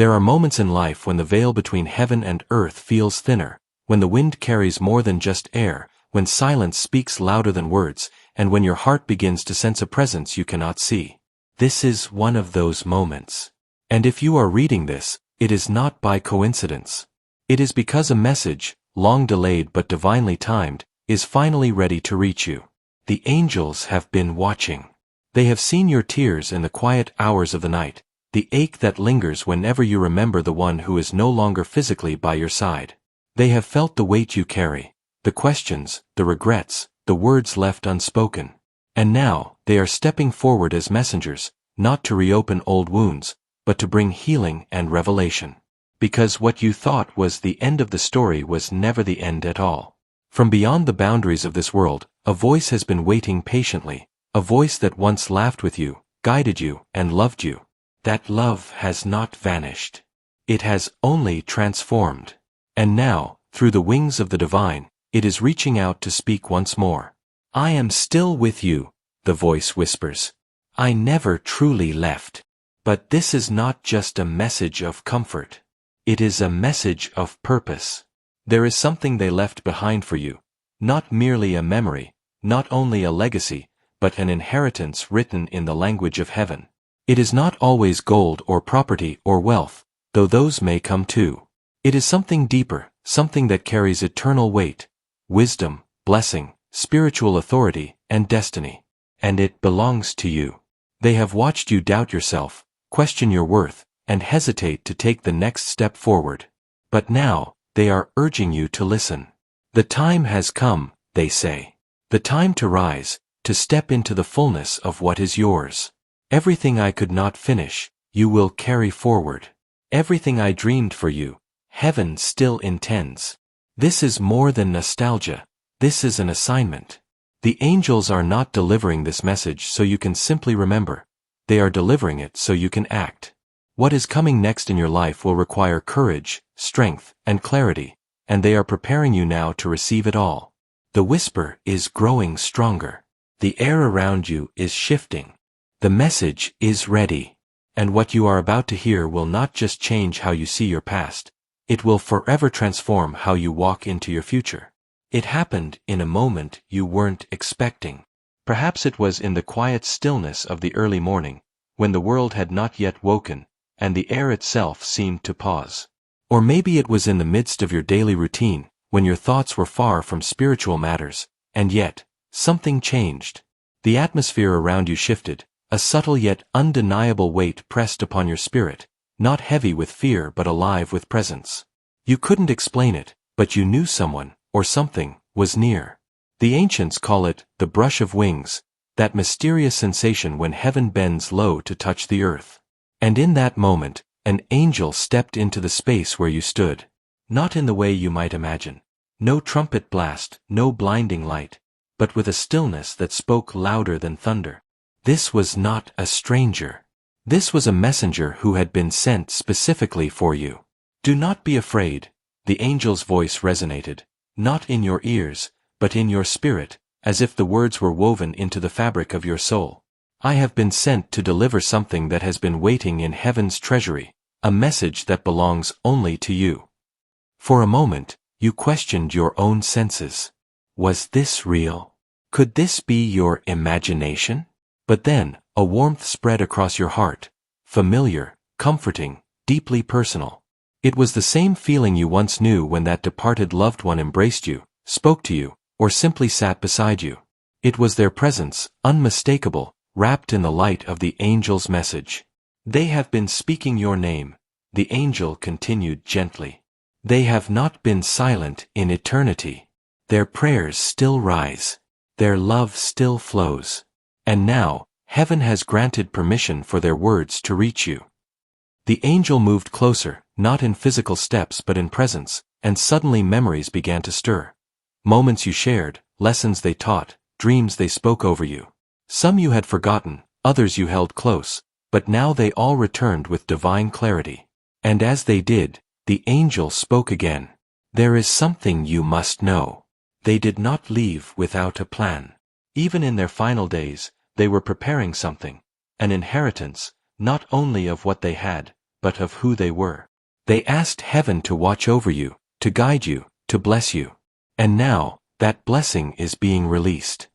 There are moments in life when the veil between heaven and earth feels thinner, when the wind carries more than just air, when silence speaks louder than words, and when your heart begins to sense a presence you cannot see. This is one of those moments. And if you are reading this, it is not by coincidence. It is because a message, long delayed but divinely timed, is finally ready to reach you. The angels have been watching. They have seen your tears in the quiet hours of the night, the ache that lingers whenever you remember the one who is no longer physically by your side. They have felt the weight you carry, the questions, the regrets, the words left unspoken. And now, they are stepping forward as messengers, not to reopen old wounds, but to bring healing and revelation. Because what you thought was the end of the story was never the end at all. From beyond the boundaries of this world, a voice has been waiting patiently, a voice that once laughed with you, guided you, and loved you. That love has not vanished. It has only transformed. And now, through the wings of the divine, it is reaching out to speak once more. I am still with you, the voice whispers. I never truly left. But this is not just a message of comfort. It is a message of purpose. There is something they left behind for you, not merely a memory, not only a legacy, but an inheritance written in the language of heaven. It is not always gold or property or wealth, though those may come too. It is something deeper, something that carries eternal weight, wisdom, blessing, spiritual authority, and destiny. And it belongs to you. They have watched you doubt yourself, question your worth, and hesitate to take the next step forward. But now, they are urging you to listen. The time has come, they say. The time to rise, to step into the fullness of what is yours. Everything I could not finish, you will carry forward. Everything I dreamed for you, heaven still intends. This is more than nostalgia. This is an assignment. The angels are not delivering this message so you can simply remember. They are delivering it so you can act. What is coming next in your life will require courage, strength, and clarity, and they are preparing you now to receive it all. The whisper is growing stronger. The air around you is shifting. The message is ready. And what you are about to hear will not just change how you see your past. It will forever transform how you walk into your future. It happened in a moment you weren't expecting. Perhaps it was in the quiet stillness of the early morning, when the world had not yet woken, and the air itself seemed to pause. Or maybe it was in the midst of your daily routine, when your thoughts were far from spiritual matters, and yet, something changed. The atmosphere around you shifted, a subtle yet undeniable weight pressed upon your spirit, not heavy with fear but alive with presence. You couldn't explain it, but you knew someone, or something, was near. The ancients call it the brush of wings, that mysterious sensation when heaven bends low to touch the earth. And in that moment, an angel stepped into the space where you stood. Not in the way you might imagine. No trumpet blast, no blinding light, but with a stillness that spoke louder than thunder. This was not a stranger. This was a messenger who had been sent specifically for you. Do not be afraid, the angel's voice resonated, not in your ears, but in your spirit, as if the words were woven into the fabric of your soul. I have been sent to deliver something that has been waiting in heaven's treasury, a message that belongs only to you. For a moment, you questioned your own senses. Was this real? Could this be your imagination? But then, a warmth spread across your heart, familiar, comforting, deeply personal. It was the same feeling you once knew when that departed loved one embraced you, spoke to you, or simply sat beside you. It was their presence, unmistakable, wrapped in the light of the angel's message. They have been speaking your name, the angel continued gently. They have not been silent in eternity. Their prayers still rise. Their love still flows. And now, heaven has granted permission for their words to reach you. The angel moved closer, not in physical steps but in presence, and suddenly memories began to stir. Moments you shared, lessons they taught, dreams they spoke over you. Some you had forgotten, others you held close, but now they all returned with divine clarity. And as they did, the angel spoke again. There is something you must know. They did not leave without a plan. Even in their final days, they were preparing something, an inheritance, not only of what they had, but of who they were. They asked heaven to watch over you, to guide you, to bless you. And now, that blessing is being released.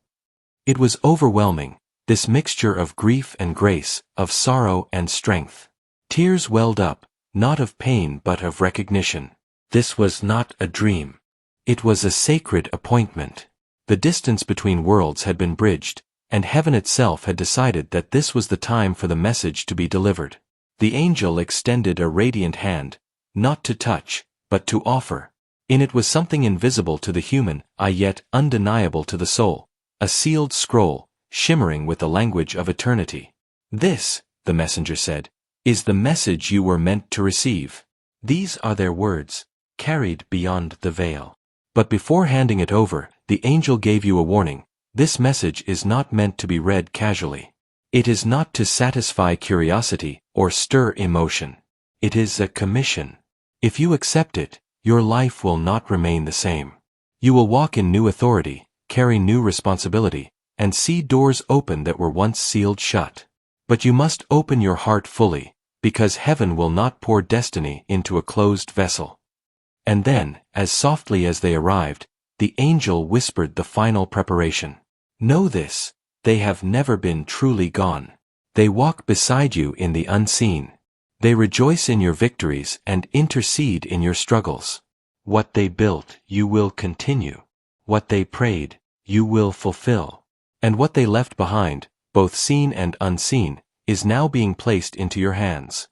It was overwhelming, this mixture of grief and grace, of sorrow and strength. Tears welled up, not of pain but of recognition. This was not a dream. It was a sacred appointment. The distance between worlds had been bridged, and heaven itself had decided that this was the time for the message to be delivered. The angel extended a radiant hand, not to touch, but to offer. In it was something invisible to the human eye yet undeniable to the soul, a sealed scroll, shimmering with the language of eternity. "This," the messenger said, "is the message you were meant to receive." These are their words, carried beyond the veil. But before handing it over, the angel gave you a warning. This message is not meant to be read casually. It is not to satisfy curiosity or stir emotion. It is a commission. If you accept it, your life will not remain the same. You will walk in new authority, carry new responsibility, and see doors open that were once sealed shut. But you must open your heart fully, because heaven will not pour destiny into a closed vessel. And then, as softly as they arrived, the angel whispered the final preparation. Know this, they have never been truly gone. They walk beside you in the unseen. They rejoice in your victories and intercede in your struggles. What they built, you will continue. What they prayed, you will fulfill. And what they left behind, both seen and unseen, is now being placed into your hands.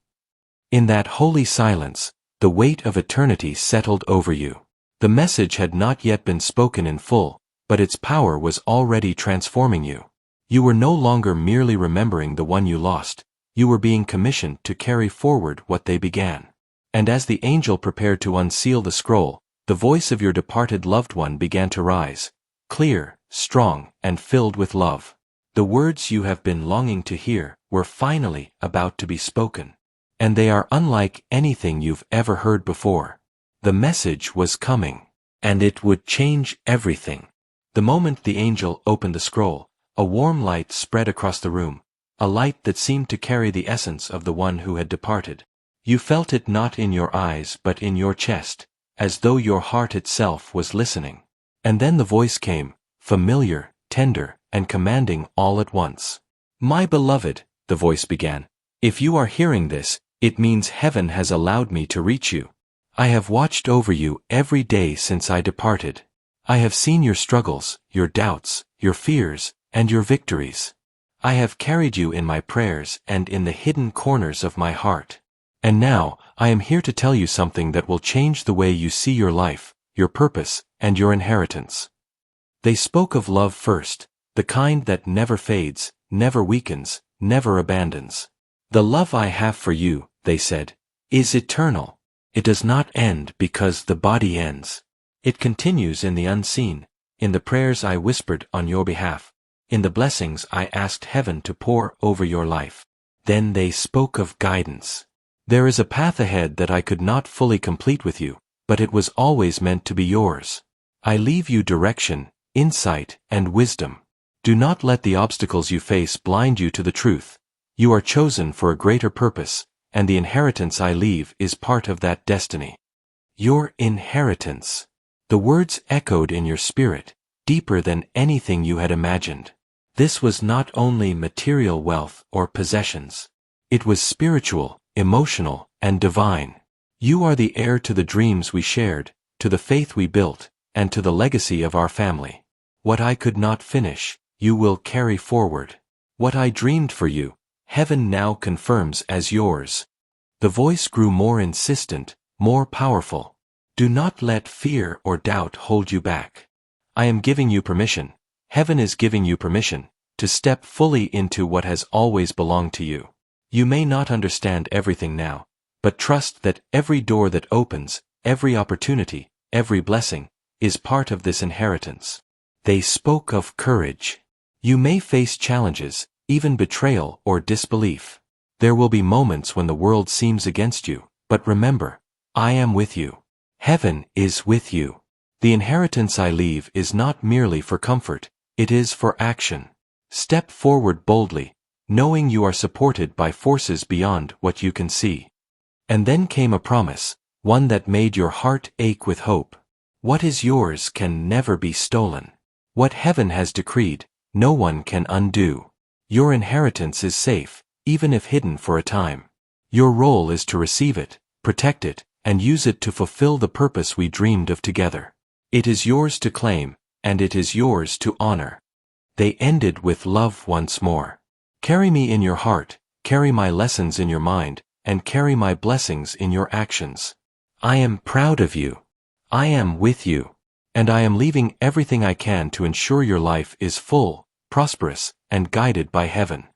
In that holy silence, the weight of eternity settled over you. The message had not yet been spoken in full, but its power was already transforming you. You were no longer merely remembering the one you lost, you were being commissioned to carry forward what they began. And as the angel prepared to unseal the scroll, the voice of your departed loved one began to rise, clear, strong, and filled with love. The words you have been longing to hear were finally about to be spoken. And they are unlike anything you've ever heard before. The message was coming, and it would change everything. The moment the angel opened the scroll, a warm light spread across the room, a light that seemed to carry the essence of the one who had departed. You felt it not in your eyes but in your chest, as though your heart itself was listening. And then the voice came, familiar, tender, and commanding all at once. "My beloved," the voice began, "if you are hearing this, it means heaven has allowed me to reach you. I have watched over you every day since I departed. I have seen your struggles, your doubts, your fears, and your victories. I have carried you in my prayers and in the hidden corners of my heart. And now, I am here to tell you something that will change the way you see your life, your purpose, and your inheritance." They spoke of love first, the kind that never fades, never weakens, never abandons. "The love I have for you," they said, "is eternal. It does not end because the body ends. It continues in the unseen, in the prayers I whispered on your behalf, in the blessings I asked heaven to pour over your life." Then they spoke of guidance. "There is a path ahead that I could not fully complete with you, but it was always meant to be yours. I leave you direction, insight, and wisdom. Do not let the obstacles you face blind you to the truth. You are chosen for a greater purpose, and the inheritance I leave is part of that destiny." Your inheritance. The words echoed in your spirit, deeper than anything you had imagined. This was not only material wealth or possessions. It was spiritual, emotional, and divine. You are the heir to the dreams we shared, to the faith we built, and to the legacy of our family. What I could not finish, you will carry forward. What I dreamed for you, heaven now confirms as yours. The voice grew more insistent, more powerful. Do not let fear or doubt hold you back. I am giving you permission, heaven is giving you permission, to step fully into what has always belonged to you. You may not understand everything now, but trust that every door that opens, every opportunity, every blessing, is part of this inheritance. They spoke of courage. You may face challenges, even betrayal or disbelief. There will be moments when the world seems against you, but remember, I am with you. Heaven is with you. The inheritance I leave is not merely for comfort, it is for action. Step forward boldly, knowing you are supported by forces beyond what you can see. And then came a promise, one that made your heart ache with hope. What is yours can never be stolen. What heaven has decreed, no one can undo. Your inheritance is safe, even if hidden for a time. Your role is to receive it, protect it, and use it to fulfill the purpose we dreamed of together. It is yours to claim, and it is yours to honor. They ended with love once more. Carry me in your heart, carry my lessons in your mind, and carry my blessings in your actions. I am proud of you. I am with you. And I am leaving everything I can to ensure your life is full, prosperous, and guided by heaven.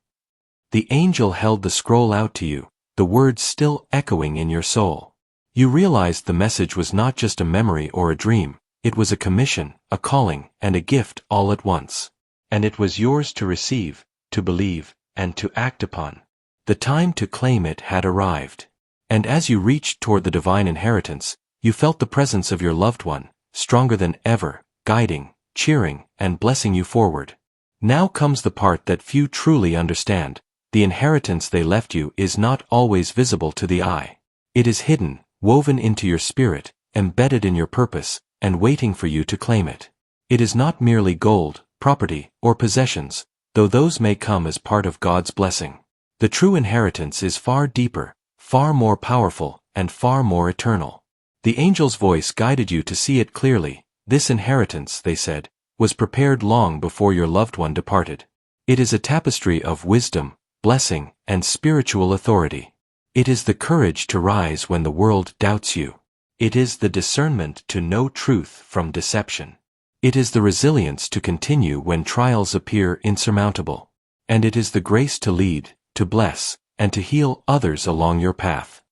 The angel held the scroll out to you, the words still echoing in your soul. You realized the message was not just a memory or a dream, it was a commission, a calling, and a gift all at once. And it was yours to receive, to believe, and to act upon. The time to claim it had arrived. And as you reached toward the divine inheritance, you felt the presence of your loved one, stronger than ever, guiding, cheering, and blessing you forward. Now comes the part that few truly understand. The inheritance they left you is not always visible to the eye. It is hidden, woven into your spirit, embedded in your purpose, and waiting for you to claim it. It is not merely gold, property, or possessions, though those may come as part of God's blessing. The true inheritance is far deeper, far more powerful, and far more eternal. The angel's voice guided you to see it clearly. This inheritance, they said, was prepared long before your loved one departed. It is a tapestry of wisdom, blessing, and spiritual authority. It is the courage to rise when the world doubts you. It is the discernment to know truth from deception. It is the resilience to continue when trials appear insurmountable. And it is the grace to lead, to bless, and to heal others along your path.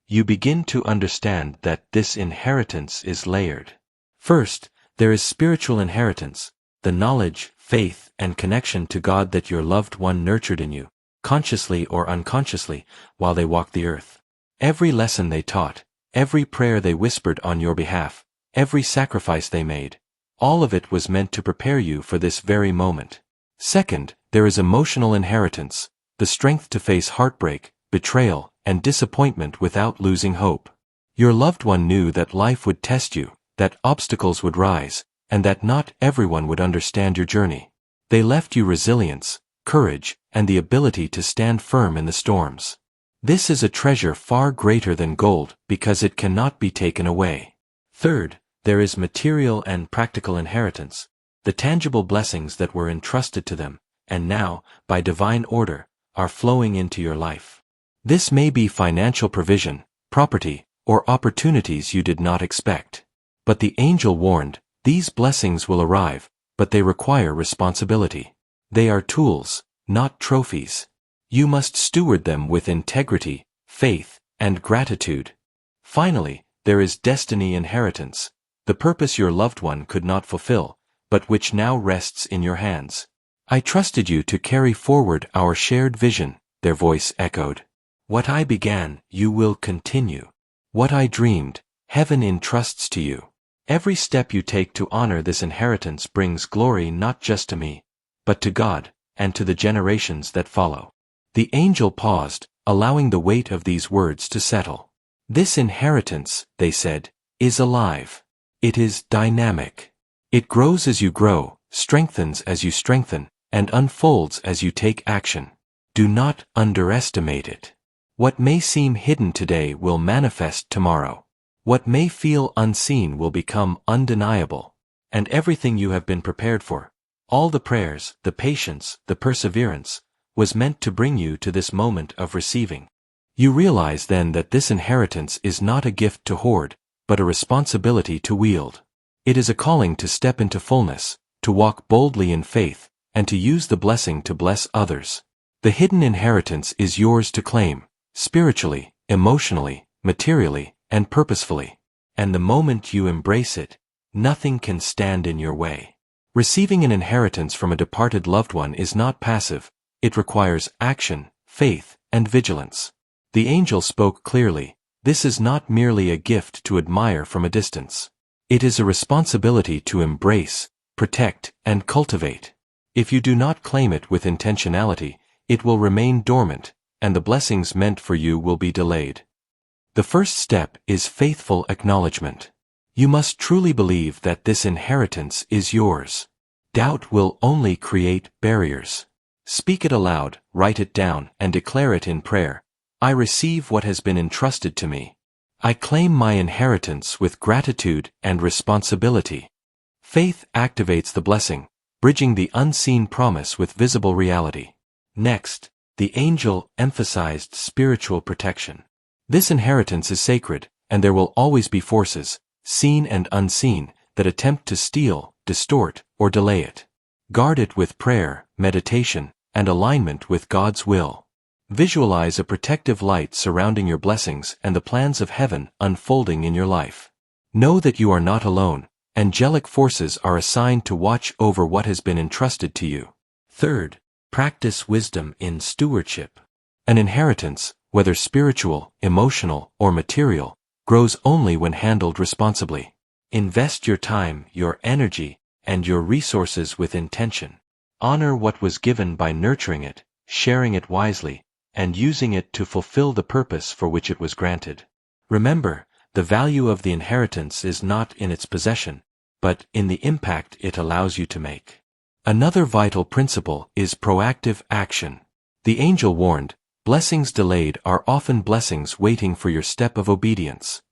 You begin to understand that this inheritance is layered. First, there is spiritual inheritance, the knowledge, faith, and connection to God that your loved one nurtured in you, consciously or unconsciously, while they walked the earth. Every lesson they taught, every prayer they whispered on your behalf, every sacrifice they made, all of it was meant to prepare you for this very moment. Second, there is emotional inheritance, the strength to face heartbreak, betrayal, and disappointment without losing hope. Your loved one knew that life would test you, that obstacles would rise, and that not everyone would understand your journey. They left you resilience, courage, and the ability to stand firm in the storms. This is a treasure far greater than gold because it cannot be taken away. Third, there is material and practical inheritance, the tangible blessings that were entrusted to them, and now, by divine order, are flowing into your life. This may be financial provision, property, or opportunities you did not expect. But the angel warned, these blessings will arrive, but they require responsibility. They are tools, not trophies. You must steward them with integrity, faith, and gratitude. Finally, there is destiny inheritance, the purpose your loved one could not fulfill, but which now rests in your hands. I trusted you to carry forward our shared vision, their voice echoed. What I began, you will continue. What I dreamed, heaven entrusts to you. Every step you take to honor this inheritance brings glory not just to me, but to God, and to the generations that follow. The angel paused, allowing the weight of these words to settle. This inheritance, they said, is alive. It is dynamic. It grows as you grow, strengthens as you strengthen, and unfolds as you take action. Do not underestimate it. What may seem hidden today will manifest tomorrow. What may feel unseen will become undeniable. And everything you have been prepared for, all the prayers, the patience, the perseverance, was meant to bring you to this moment of receiving. You realize then that this inheritance is not a gift to hoard, but a responsibility to wield. It is a calling to step into fullness, to walk boldly in faith, and to use the blessing to bless others. The hidden inheritance is yours to claim, spiritually, emotionally, materially, and purposefully. And the moment you embrace it, nothing can stand in your way. Receiving an inheritance from a departed loved one is not passive, it requires action, faith, and vigilance. The angel spoke clearly, this is not merely a gift to admire from a distance. It is a responsibility to embrace, protect, and cultivate. If you do not claim it with intentionality, it will remain dormant, and the blessings meant for you will be delayed. The first step is faithful acknowledgement. You must truly believe that this inheritance is yours. Doubt will only create barriers. Speak it aloud, write it down, and declare it in prayer. I receive what has been entrusted to me. I claim my inheritance with gratitude and responsibility. Faith activates the blessing, bridging the unseen promise with visible reality. Next, the angel emphasized spiritual protection. This inheritance is sacred, and there will always be forces, seen and unseen, that attempt to steal, distort, or delay it. Guard it with prayer, meditation, and alignment with God's will. Visualize a protective light surrounding your blessings and the plans of heaven unfolding in your life. Know that you are not alone. Angelic forces are assigned to watch over what has been entrusted to you. Third, practice wisdom in stewardship. An inheritance, whether spiritual, emotional, or material, grows only when handled responsibly. Invest your time, your energy, and your resources with intention. Honor what was given by nurturing it, sharing it wisely, and using it to fulfill the purpose for which it was granted. Remember, the value of the inheritance is not in its possession, but in the impact it allows you to make. Another vital principle is proactive action. The angel warned, blessings delayed are often blessings waiting for your step of obedience.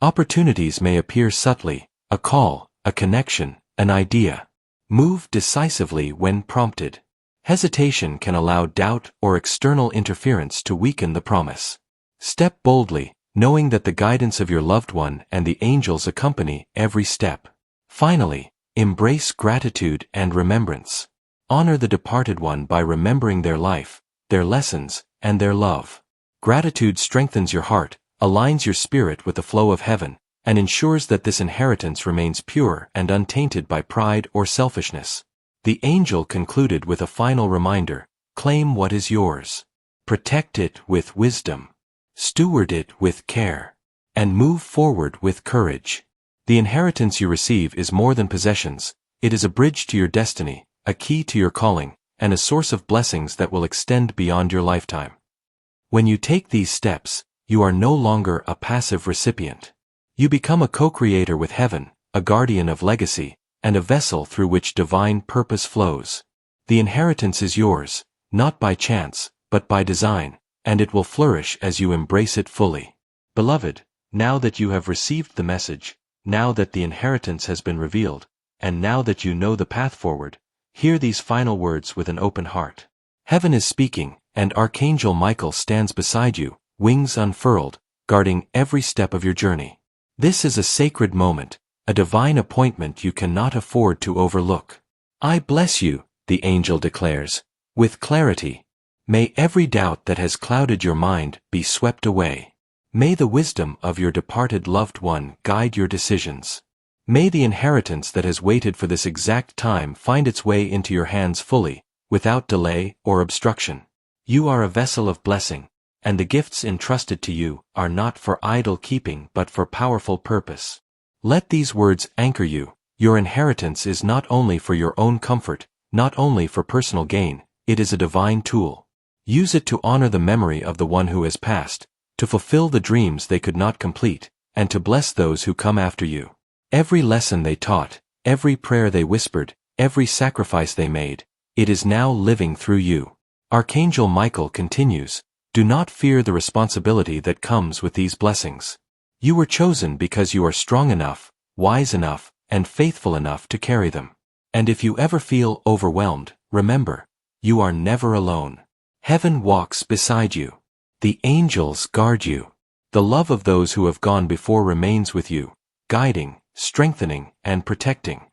Opportunities may appear subtly, a call, a connection, an idea. Move decisively when prompted. Hesitation can allow doubt or external interference to weaken the promise. Step boldly, knowing that the guidance of your loved one and the angels accompany every step. Finally, embrace gratitude and remembrance. Honor the departed one by remembering their life, their lessons, and their love. Gratitude strengthens your heart, aligns your spirit with the flow of heaven, and ensures that this inheritance remains pure and untainted by pride or selfishness. The angel concluded with a final reminder: claim what is yours. Protect it with wisdom. Steward it with care. And move forward with courage. The inheritance you receive is more than possessions. It is a bridge to your destiny, a key to your calling, and a source of blessings that will extend beyond your lifetime. When you take these steps, you are no longer a passive recipient. You become a co-creator with heaven, a guardian of legacy, and a vessel through which divine purpose flows. The inheritance is yours, not by chance, but by design, and it will flourish as you embrace it fully. Beloved, now that you have received the message, now that the inheritance has been revealed, and now that you know the path forward, hear these final words with an open heart. Heaven is speaking, and Archangel Michael stands beside you, wings unfurled, guarding every step of your journey. This is a sacred moment, a divine appointment you cannot afford to overlook. I bless you, the angel declares, with clarity. May every doubt that has clouded your mind be swept away. May the wisdom of your departed loved one guide your decisions. May the inheritance that has waited for this exact time find its way into your hands fully, without delay or obstruction. You are a vessel of blessing, and the gifts entrusted to you are not for idle keeping but for powerful purpose. Let these words anchor you. Your inheritance is not only for your own comfort, not only for personal gain, it is a divine tool. Use it to honor the memory of the one who has passed, to fulfill the dreams they could not complete, and to bless those who come after you. Every lesson they taught, every prayer they whispered, every sacrifice they made, it is now living through you. Archangel Michael continues, do not fear the responsibility that comes with these blessings. You were chosen because you are strong enough, wise enough, and faithful enough to carry them. And if you ever feel overwhelmed, remember, you are never alone. Heaven walks beside you. The angels guard you. The love of those who have gone before remains with you, guiding, strengthening, and protecting.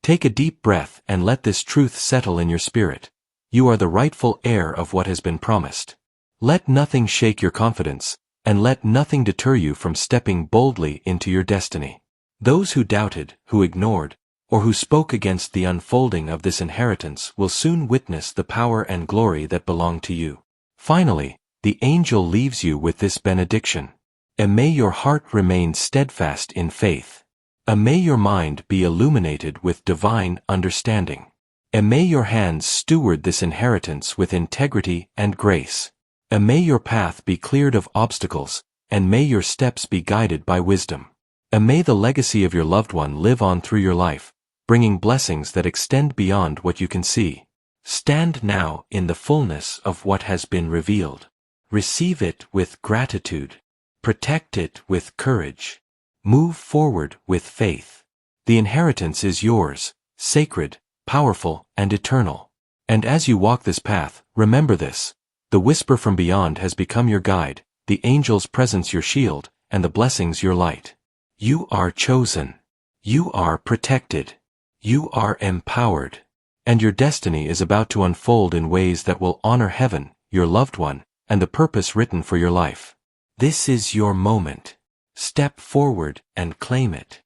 Take a deep breath and let this truth settle in your spirit. You are the rightful heir of what has been promised. Let nothing shake your confidence, and let nothing deter you from stepping boldly into your destiny. Those who doubted, who ignored, or who spoke against the unfolding of this inheritance will soon witness the power and glory that belong to you. Finally, the angel leaves you with this benediction. And may your heart remain steadfast in faith. And may your mind be illuminated with divine understanding. And may your hands steward this inheritance with integrity and grace. And may your path be cleared of obstacles, and may your steps be guided by wisdom. And may the legacy of your loved one live on through your life, bringing blessings that extend beyond what you can see. Stand now in the fullness of what has been revealed. Receive it with gratitude. Protect it with courage. Move forward with faith. The inheritance is yours, sacred, powerful, and eternal. And as you walk this path, remember this: the whisper from beyond has become your guide, the angel's presence your shield, and the blessings your light. You are chosen. You are protected. You are empowered. And your destiny is about to unfold in ways that will honor heaven, your loved one, and the purpose written for your life. This is your moment. Step forward and claim it.